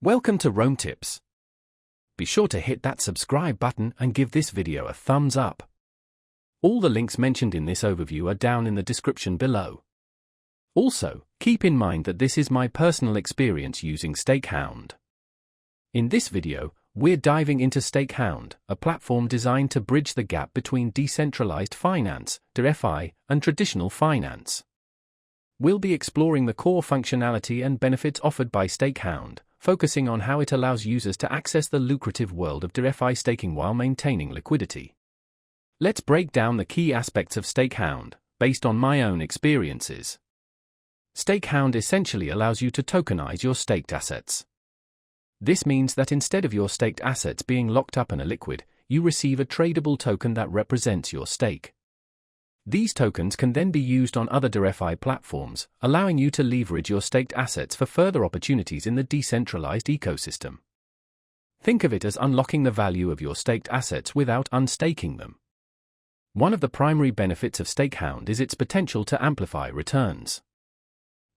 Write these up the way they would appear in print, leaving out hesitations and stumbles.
Welcome to Rome Tips. Be sure to hit that subscribe button and give this video a thumbs up. All the links mentioned in this overview are down in the description below. Also, keep in mind that this is my personal experience using Stakehound. In this video, we're diving into Stakehound, a platform designed to bridge the gap between decentralized finance, DeFi, and traditional finance. We'll be exploring the core functionality and benefits offered by Stakehound, focusing on how it allows users to access the lucrative world of DeFi staking while maintaining liquidity. Let's break down the key aspects of Stakehound, based on my own experiences. Stakehound essentially allows you to tokenize your staked assets. This means that instead of your staked assets being locked up and illiquid, you receive a tradable token that represents your stake. These tokens can then be used on other DeFi platforms, allowing you to leverage your staked assets for further opportunities in the decentralized ecosystem. Think of it as unlocking the value of your staked assets without unstaking them. One of the primary benefits of Stakehound is its potential to amplify returns.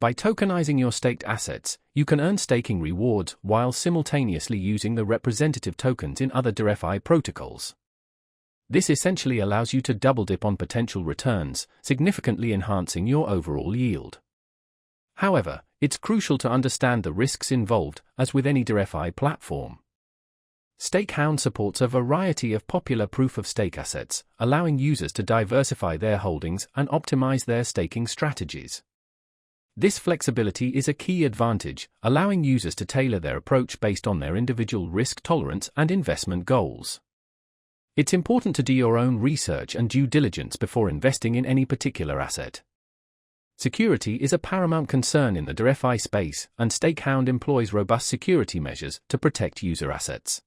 By tokenizing your staked assets, you can earn staking rewards while simultaneously using the representative tokens in other DeFi protocols. This essentially allows you to double-dip on potential returns, significantly enhancing your overall yield. However, it's crucial to understand the risks involved, as with any DeFi platform. Stakehound supports a variety of popular proof-of-stake assets, allowing users to diversify their holdings and optimize their staking strategies. This flexibility is a key advantage, allowing users to tailor their approach based on their individual risk tolerance and investment goals. It's important to do your own research and due diligence before investing in any particular asset. Security is a paramount concern in the DeFi space, and Stakehound employs robust security measures to protect user assets.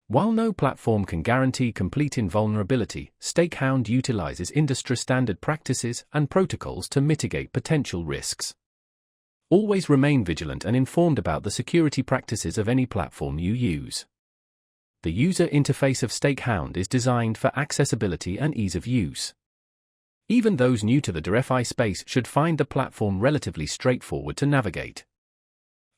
While no platform can guarantee complete invulnerability, Stakehound utilizes industry-standard practices and protocols to mitigate potential risks. Always remain vigilant and informed about the security practices of any platform you use. The user interface of Stakehound is designed for accessibility and ease of use. Even those new to the DeFi space should find the platform relatively straightforward to navigate.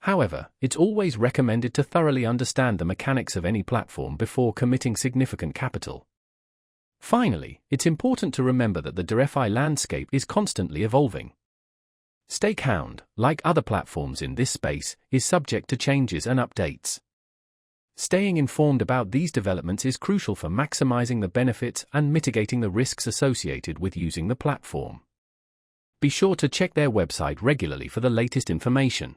However, it's always recommended to thoroughly understand the mechanics of any platform before committing significant capital. Finally, it's important to remember that the DeFi landscape is constantly evolving. Stakehound, like other platforms in this space, is subject to changes and updates. Staying informed about these developments is crucial for maximizing the benefits and mitigating the risks associated with using the platform. Be sure to check their website regularly for the latest information.